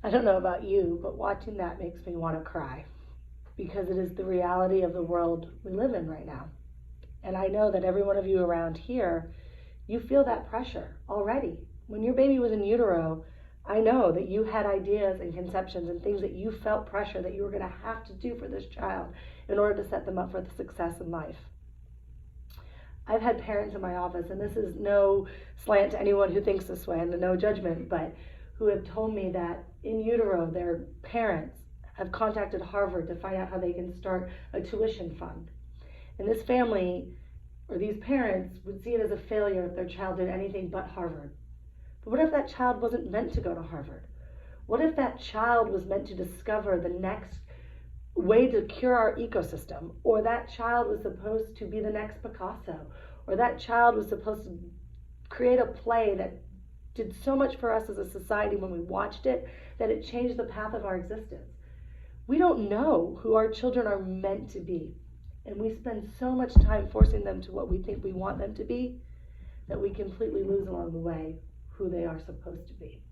I don't know about you, but watching that makes me want to cry because it is the reality of the world we live in right now. And I know that every one of you around here, you feel that pressure already. When your baby was in utero, I know that you had ideas and conceptions and things that you felt pressure that you were going to have to do for this child in order to set them up for the success in life. I've had parents in my office, and this is no slant to anyone who thinks this way and no judgment, but who have told me that in utero their parents have contacted Harvard to find out how they can start a tuition fund. And this family, or these parents, would see it as a failure if their child did anything but Harvard. But what if that child wasn't meant to go to Harvard? What if that child was meant to discover the next way to cure our ecosystem? Or that child was supposed to be the next Picasso? Or that child was supposed to create a play that did so much for us as a society when we watched it that it changed the path of our existence? We don't know who our children are meant to be. And we spend so much time forcing them to what we think we want them to be that we completely lose along the way who they are supposed to be.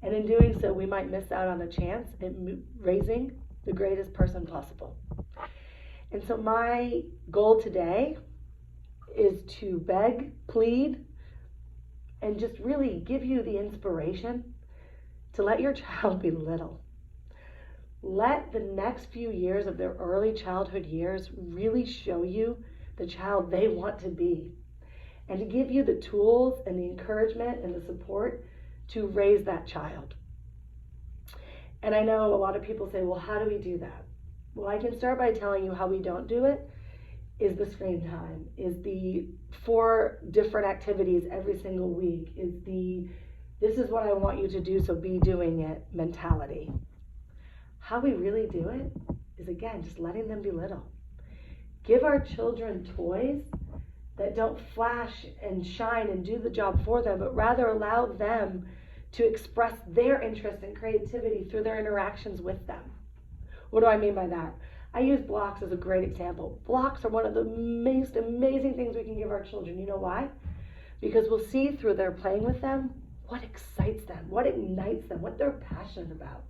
And in doing so, we might miss out on a chance at raising the greatest person possible. And so my goal today is to beg, plead, and just really give you the inspiration to let your child be little. Let the next few years of their early childhood years really show you the child they want to be, and to give you the tools and the encouragement and the support to raise that child. And I know a lot of people say, well, how do we do that? Well, I can start by telling you how we don't do it is the screen time, is the 4 different activities every single week, is the this is what I want you to do, so be doing it mentality. How we really do it is, again, just letting them be little. Give our children toys that don't flash and shine and do the job for them, but rather allow them to express their interest and creativity through their interactions with them. What do I mean by that? I use blocks as a great example. Blocks are one of the most amazing things we can give our children. You know why? Because we'll see through their playing with them what excites them, what ignites them, what they're passionate about.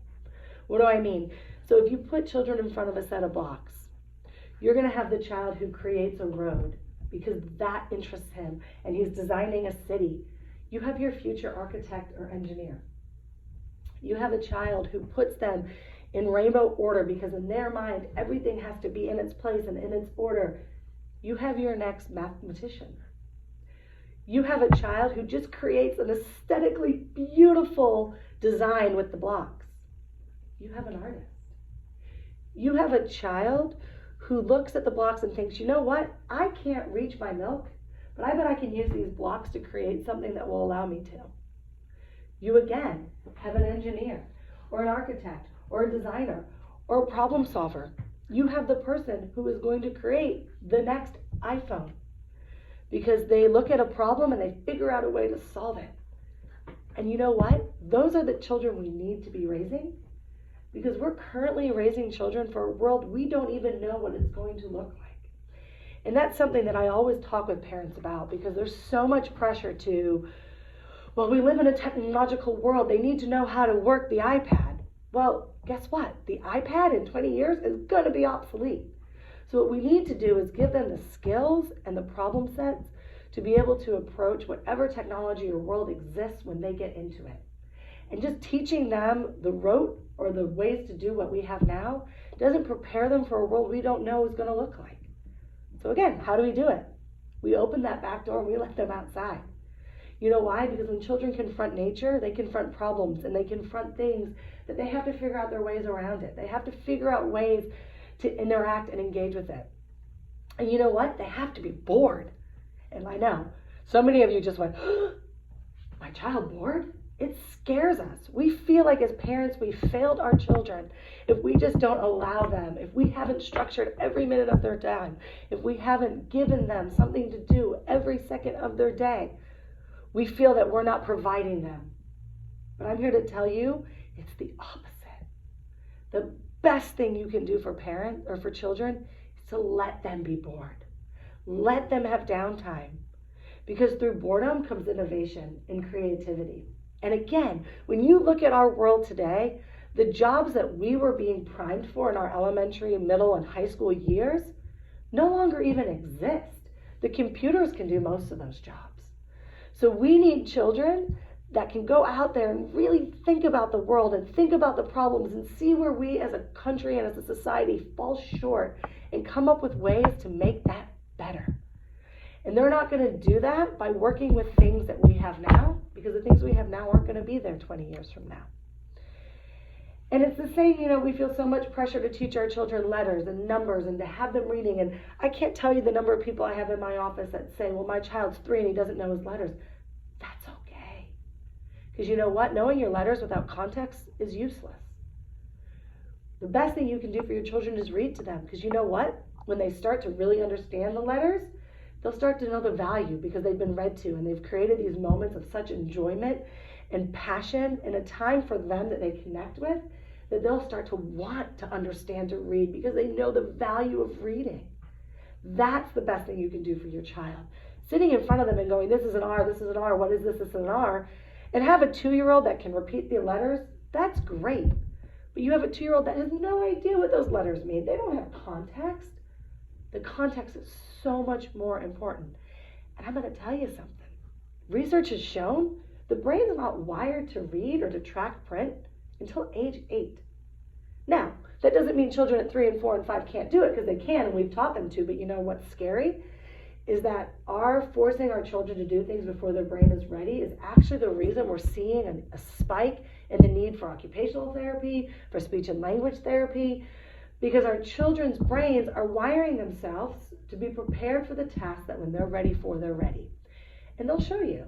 What do I mean? So if you put children in front of a set of blocks, you're going to have the child who creates a road because that interests him and he's designing a city. You have your future architect or engineer. You have a child who puts them in rainbow order because in their mind everything has to be in its place and in its order. You have your next mathematician. You have a child who just creates an aesthetically beautiful design with the blocks. You have an artist. You have a child who looks at the blocks and thinks, you know what? I can't reach my milk, but I bet I can use these blocks to create something that will allow me to. You again have an engineer or an architect or a designer or a problem solver. You have the person who is going to create the next iPhone because they look at a problem and they figure out a way to solve it. And you know what? Those are the children we need to be raising, because we're currently raising children for a world we don't even know what it's going to look like. And that's something that I always talk with parents about, because there's so much pressure to, well, we live in a technological world. They need to know how to work the iPad. Well, guess what? The iPad in 20 years is going to be obsolete. So what we need to do is give them the skills and the problem sets to be able to approach whatever technology or world exists when they get into it. And just teaching them the rote or the ways to do what we have now doesn't prepare them for a world we don't know is going to look like. So again, how do we do it? We open that back door and we let them outside. You know why? Because when children confront nature, they confront problems and they confront things that they have to figure out their ways around it. They have to figure out ways to interact and engage with it. And you know what? They have to be bored. And I know, so many of you just went, my child bored? It scares us. We feel like as parents we failed our children if we just don't allow them, if we haven't structured every minute of their time, if we haven't given them something to do every second of their day. We feel that we're not providing them. But I'm here to tell you, it's the opposite. The best thing you can do for parents or for children is to let them be bored. Let them have downtime. Because through boredom comes innovation and creativity. And again, when you look at our world today, the jobs that we were being primed for in our elementary, middle, and high school years no longer even exist. The computers can do most of those jobs. So we need children that can go out there and really think about the world and think about the problems and see where we as a country and as a society fall short and come up with ways to make that better. And they're not going to do that by working with things that we have now, because the things we have now aren't going to be there 20 years from now. And it's the same, we feel so much pressure to teach our children letters and numbers and to have them reading. And I can't tell you the number of people I have in my office that say, well, my child's 3 and he doesn't know his letters. That's okay. Because you know what? Knowing your letters without context is useless. The best thing you can do for your children is read to them. Because you know what? When they start to really understand the letters, they'll start to know the value because they've been read to, and they've created these moments of such enjoyment and passion and a time for them that they connect with, that they'll start to want to understand to read because they know the value of reading. That's the best thing you can do for your child. Sitting in front of them and going, this is an R, this is an R, what is this, this is an R, and have a 2-year-old that can repeat the letters, that's great. But you have a 2-year-old that has no idea what those letters mean. They don't have context. The context is so much more important. And I'm going to tell you something. Research has shown the brain's not wired to read or to track print until age 8. Now, that doesn't mean children at 3 and 4 and 5 can't do it, because they can, and we've taught them to. But you know what's scary is that our forcing our children to do things before their brain is ready is actually the reason we're seeing a spike in the need for occupational therapy, for speech and language therapy, because our children's brains are wiring themselves to be prepared for the task that when they're ready for, they're ready. And they'll show you.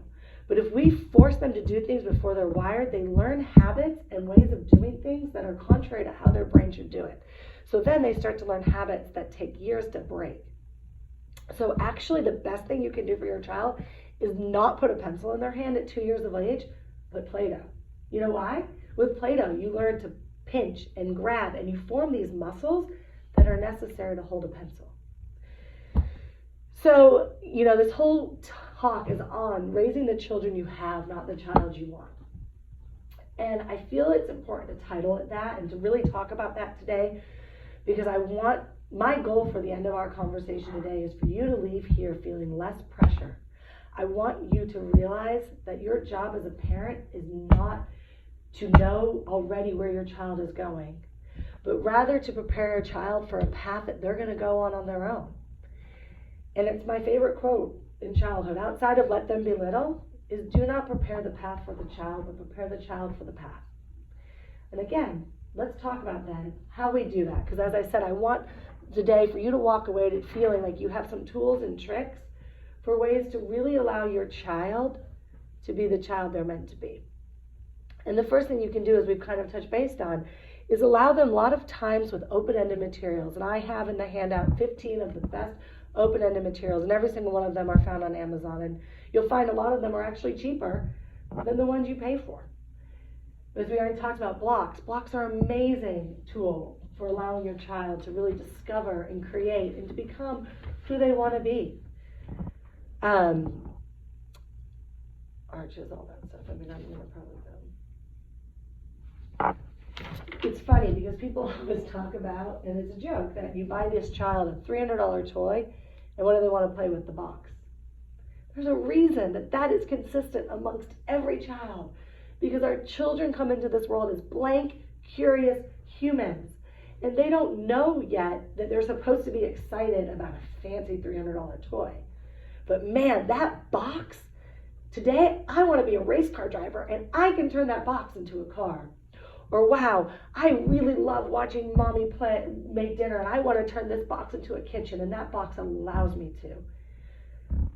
But if we force them to do things before they're wired, they learn habits and ways of doing things that are contrary to how their brain should do it. So then they start to learn habits that take years to break. So actually the best thing you can do for your child is not put a pencil in their hand at 2 years of age, but Play-Doh. You know why? With Play-Doh, you learn to pinch and grab, and you form these muscles that are necessary to hold a pencil. So, this whole talk is on raising the children you have, not the child you want. And I feel it's important to title it that and to really talk about that today, because my goal for the end of our conversation today is for you to leave here feeling less pressure. I want you to realize that your job as a parent is not to know already where your child is going, but rather to prepare your child for a path that they're going to go on their own. And it's my favorite quote in childhood, outside of let them be little, is do not prepare the path for the child, but prepare the child for the path. And again, let's talk about then how we do that. Because as I said, I want today for you to walk away to feeling like you have some tools and tricks for ways to really allow your child to be the child they're meant to be. And the first thing you can do, as we've kind of touched base on, is allow them a lot of times with open-ended materials. And I have in the handout 15 of the best open-ended materials, and every single one of them are found on Amazon. And you'll find a lot of them are actually cheaper than the ones you pay for. As we already talked about blocks, blocks are an amazing tool for allowing your child to really discover and create and to become who they want to be. Arches, all that stuff. I'm going to probably go. It's funny because people always talk about, and it's a joke, that you buy this child a $300 toy, and what do they want to play with? The box. There's a reason that is consistent amongst every child, because our children come into this world as blank, curious humans, and they don't know yet that they're supposed to be excited about a fancy $300 toy. But man, that box, today I want to be a race car driver, and I can turn that box into a car. Or wow, I really love watching mommy make dinner, and I want to turn this box into a kitchen, and that box allows me to.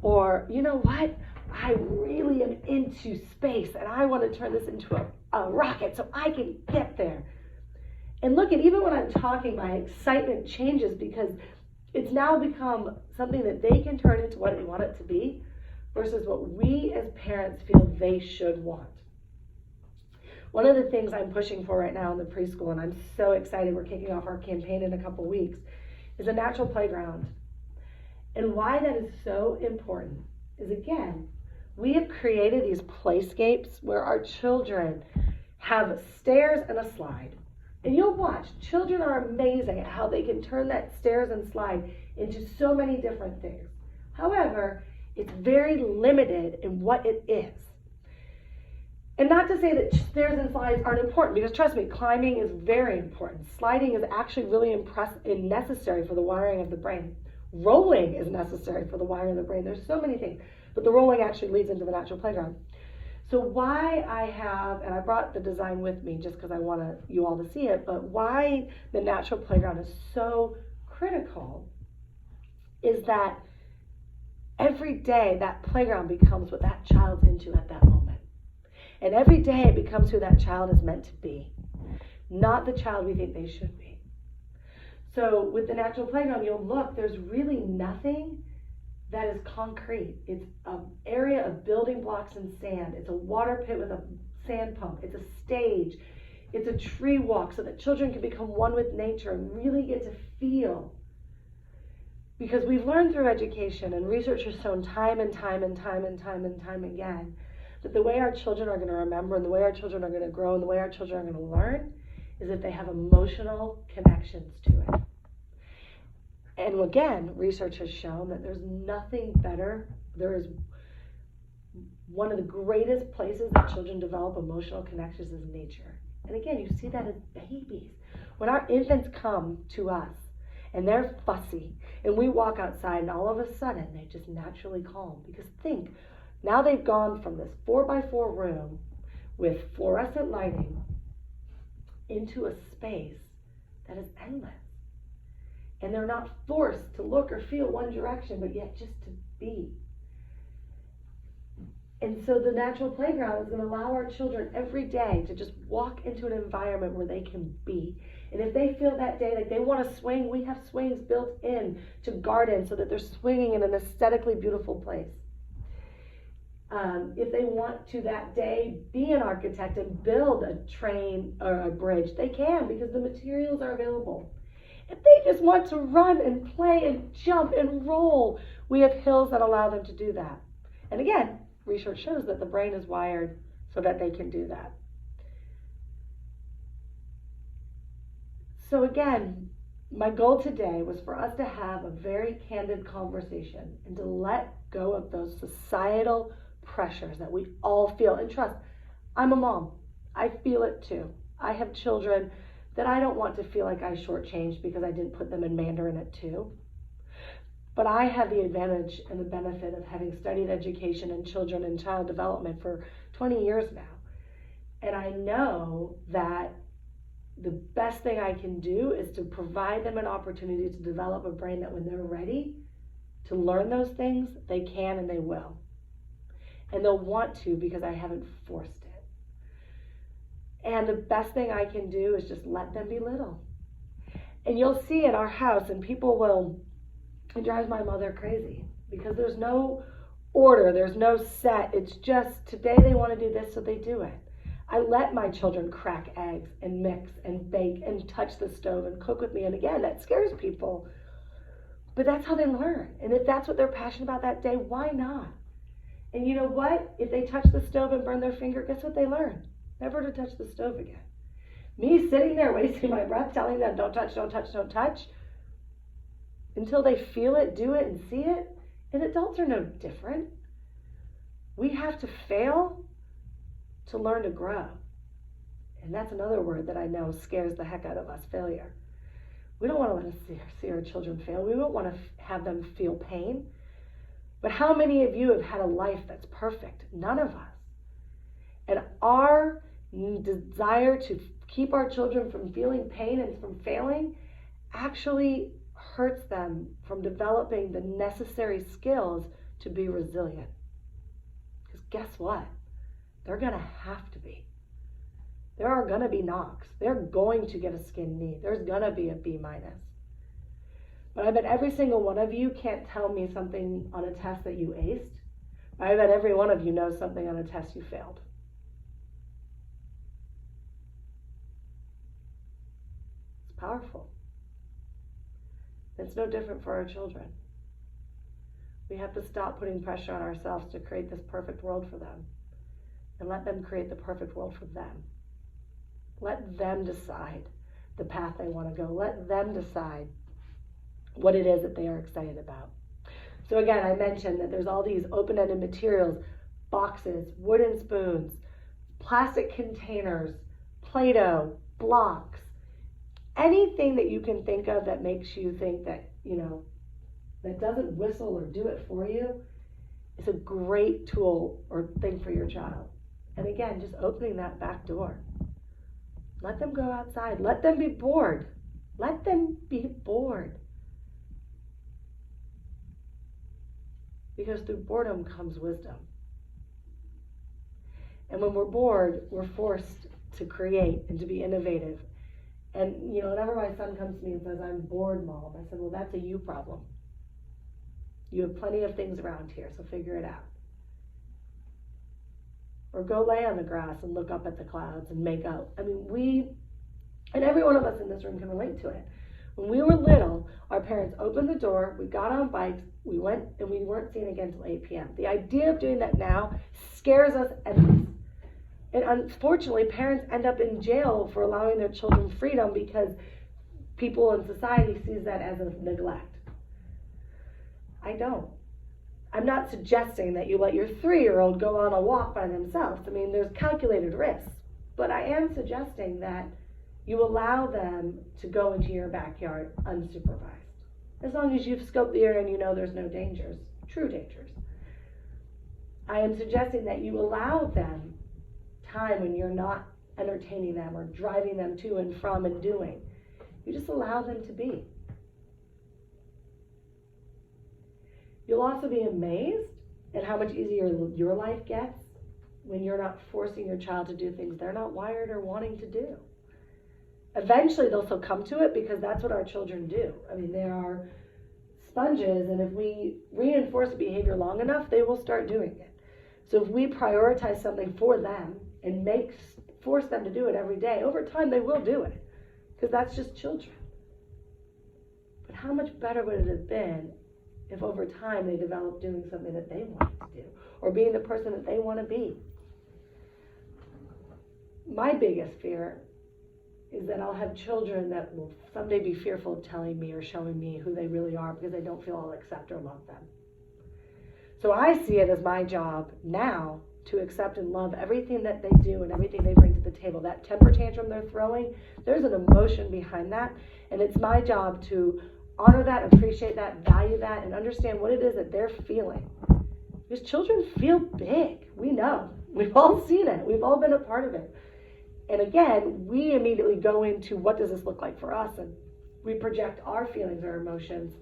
Or, you know what? I really am into space, and I want to turn this into a rocket so I can get there. And look, and even when I'm talking, my excitement changes because it's now become something that they can turn into what they want it to be versus what we as parents feel they should want. One of the things I'm pushing for right now in the preschool, and I'm so excited, we're kicking off our campaign in a couple weeks, is a natural playground. And why that is so important is, again, we have created these playscapes where our children have stairs and a slide. And you'll watch, children are amazing at how they can turn that stairs and slide into so many different things. However, it's very limited in what it is. And not to say that stairs and slides aren't important, because trust me, climbing is very important. Sliding is actually really necessary for the wiring of the brain. Rolling is necessary for the wiring of the brain. There's so many things, but the rolling actually leads into the natural playground. So why I have, and I brought the design with me just because I want you all to see it, but why the natural playground is so critical is that every day that playground becomes what that child's into at that moment. And every day it becomes who that child is meant to be, not the child we think they should be. So with the natural playground, you'll look, there's really nothing that is concrete. It's an area of building blocks and sand. It's a water pit with a sand pump. It's a stage. It's a tree walk so that children can become one with nature and really get to feel. Because we've learned through education, and research has shown time and time again, that the way our children are going to remember and the way our children are going to grow and the way our children are going to learn is if they have emotional connections to it. And again, research has shown that there's nothing better. There is one of the greatest places that children develop emotional connections is nature. And again, you see that as babies. When our infants come to us and they're fussy and we walk outside and all of a sudden they just naturally calm. Because think, now they've gone from this 4x4 room with fluorescent lighting into a space that is endless. And they're not forced to look or feel one direction, but yet just to be. And so the natural playground is going to allow our children every day to just walk into an environment where they can be. And if they feel that day like they want to swing, we have swings built in to gardens so that they're swinging in an aesthetically beautiful place. If they want to that day be an architect and build a train or a bridge, they can because the materials are available. If they just want to run and play and jump and roll, we have hills that allow them to do that. And again, research shows that the brain is wired so that they can do that. So again, my goal today was for us to have a very candid conversation and to let go of those societal pressures that we all feel. And trust, I'm a mom. I feel it too. I have children that I don't want to feel like I shortchanged because I didn't put them in Mandarin at 2. But I have the advantage and the benefit of having studied education and children and child development for 20 years now. And I know that the best thing I can do is to provide them an opportunity to develop a brain that when they're ready to learn those things, they can and they will. And they'll want to because I haven't forced it. And the best thing I can do is just let them be little. And you'll see in our house, and people will, it drives my mother crazy because there's no order, there's no set. It's just today they want to do this, so they do it. I let my children crack eggs and mix and bake and touch the stove and cook with me. And again, that scares people. But that's how they learn. And if that's what they're passionate about that day, why not? And you know what? If they touch the stove and burn their finger, guess what they learn? Never to touch the stove again. Me sitting there wasting my breath telling them, don't touch, don't touch, don't touch, until they feel it, do it, and see it. And adults are no different. We have to fail to learn to grow. And that's another word that I know scares the heck out of us, failure. We don't want to let us see our children fail. We don't want to have them feel pain. But how many of you have had a life that's perfect? None of us. And our desire to keep our children from feeling pain and from failing actually hurts them from developing the necessary skills to be resilient. Because guess what? They're going to have to be. There are going to be knocks. They're going to get a skin knee. There's going to be a B-. But I bet every single one of you can't tell me something on a test that you aced. I bet every one of you knows something on a test you failed. It's powerful. It's no different for our children. We have to stop putting pressure on ourselves to create this perfect world for them and let them create the perfect world for them. Let them decide the path they want to go. Let them decide what it is that they are excited about. So again, I mentioned that there's all these open-ended materials, boxes, wooden spoons, plastic containers, Play-Doh, blocks, anything that you can think of that makes you think that, that doesn't whistle or do it for you is a great tool or thing for your child. And again, just opening that back door. Let them go outside. Let them be bored. Let them be bored. Because through boredom comes wisdom. And when we're bored, we're forced to create and to be innovative. And, whenever my son comes to me and says, I'm bored, Mom, I said, well, that's a you problem. You have plenty of things around here, so figure it out. Or go lay on the grass and look up at the clouds and make out. I mean, and every one of us in this room can relate to it. When we were little, our parents opened the door, we got on bikes, we went, and we weren't seen again until 8 p.m. The idea of doing that now scares us endless. And unfortunately, parents end up in jail for allowing their children freedom because people in society sees that as a neglect. I don't. I'm not suggesting that you let your 3-year-old go on a walk by themselves. I mean, there's calculated risks. But I am suggesting that you allow them to go into your backyard unsupervised. As long as you've scoped the area and you know there's no dangers, true dangers. I am suggesting that you allow them time when you're not entertaining them or driving them to and from and doing. You just allow them to be. You'll also be amazed at how much easier your life gets when you're not forcing your child to do things they're not wired or wanting to do. Eventually they'll succumb to it because that's what our children do. I mean, they are sponges, and if we reinforce a behavior long enough, they will start doing it. So if we prioritize something for them and force them to do it every day, over time they will do it because that's just children. But how much better would it have been if over time they developed doing something that they wanted to do or being the person that they want to be? My biggest fear is that I'll have children that will someday be fearful of telling me or showing me who they really are because they don't feel I'll accept or love them. So I see it as my job now to accept and love everything that they do and everything they bring to the table. That temper tantrum they're throwing, there's an emotion behind that, and it's my job to honor that, appreciate that, value that, and understand what it is that they're feeling. Because children feel big. We know. We've all seen it. We've all been a part of it. And again, we immediately go into what does this look like for us, and we project our feelings or emotions,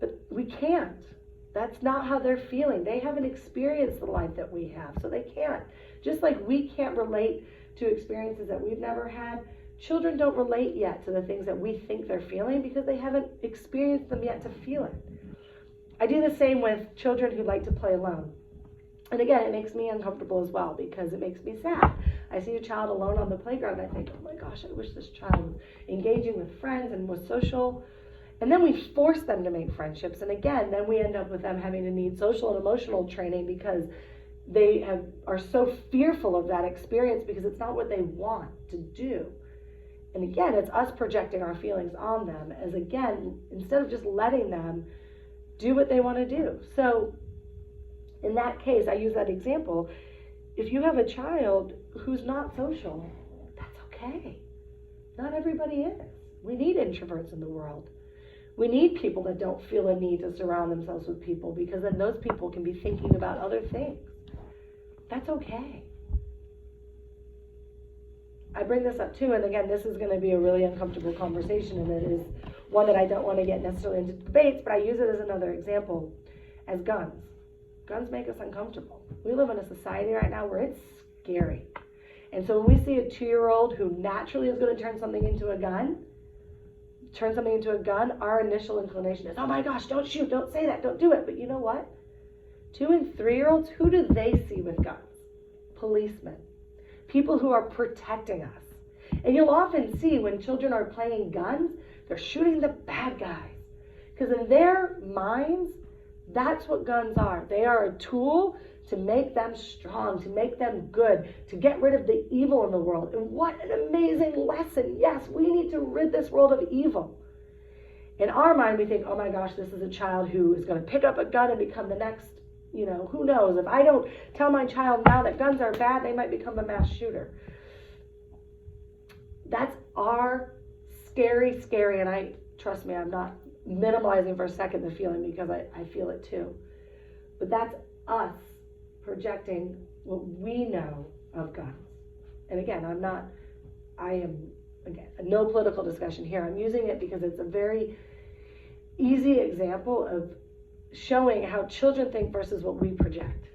but we can't. That's not how they're feeling. They haven't experienced the life that we have, so they can't. Just like we can't relate to experiences that we've never had, children don't relate yet to the things that we think they're feeling because they haven't experienced them yet to feel it. I do the same with children who like to play alone. And again, it makes me uncomfortable as well because it makes me sad. I see a child alone on the playground and I think, oh my gosh, I wish this child was engaging with friends and was social. And then we force them to make friendships. And again, then we end up with them having to need social and emotional training because they are so fearful of that experience because it's not what they want to do. And again, it's us projecting our feelings on them as, again, instead of just letting them do what they want to do. So in that case, I use that example. If you have a child who's not social, that's okay. Not everybody is. We need introverts in the world. We need people that don't feel a need to surround themselves with people because then those people can be thinking about other things. That's okay. I bring this up too, and again, this is going to be a really uncomfortable conversation, and it is one that I don't want to get necessarily into debates, but I use it as another example, as guns. Guns make us uncomfortable. We live in a society right now where it's scary. And so when we see a 2-year-old who naturally is going to turn something into a gun, our initial inclination is, oh my gosh, don't shoot, don't say that, don't do it. But you know what? 2 and 3-year-olds, who do they see with guns? Policemen. People who are protecting us. And you'll often see when children are playing guns, they're shooting the bad guys. Because in their minds, That's what guns are. They are a tool to make them strong, to make them good, to get rid of the evil in the world. And what an amazing lesson. Yes, we need to rid this world of evil. In our mind, we think, oh my gosh, this is a child who is going to pick up a gun and become the next, who knows? If I don't tell my child now that guns are bad, they might become a mass shooter. That's our scary, and trust me, I'm not minimalizing for a second the feeling, because I feel it too. But that's us projecting what we know of guns. And again, no political discussion here. I'm using it because it's a very easy example of showing how children think versus what we project.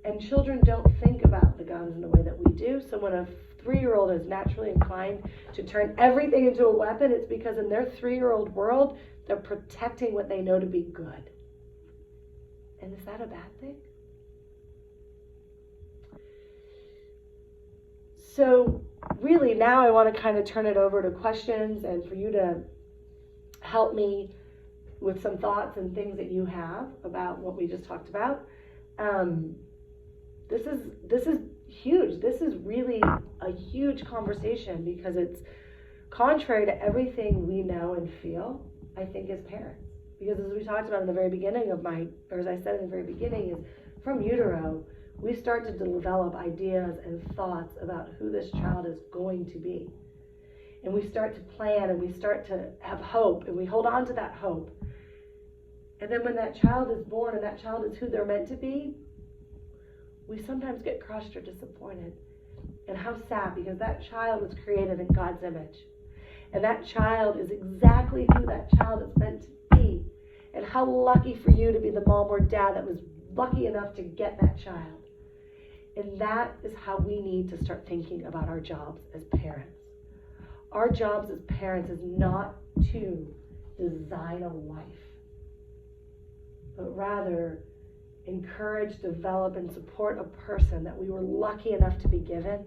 And children don't think about the guns in the way that we do. So when a 3-year-old is naturally inclined to turn everything into a weapon, it's because in their 3-year-old world, they're protecting what they know to be good. And is that a bad thing? So really now I want to kind of turn it over to questions and for you to help me with some thoughts and things that you have about what we just talked about. This is huge. This is really a huge conversation, because it's contrary to everything we know and feel, I think, as parents. Because as we talked about in the very beginning as I said in the very beginning, is from utero, we start to develop ideas and thoughts about who this child is going to be. And we start to plan, and we start to have hope, and we hold on to that hope. And then when that child is born and that child is who they're meant to be, we sometimes get crushed or disappointed. And how sad, because that child was created in God's image. And that child is exactly who that child is meant to be. And how lucky for you to be the mom or dad that was lucky enough to get that child. And that is how we need to start thinking about our jobs as parents. Our jobs as parents is not to design a life, but rather encourage, develop, and support a person that we were lucky enough to be given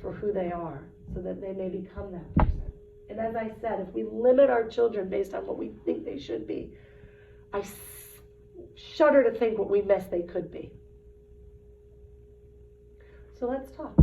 for who they are, so that they may become that person. And as I said, if we limit our children based on what we think they should be, I shudder to think what we miss they could be. So let's talk.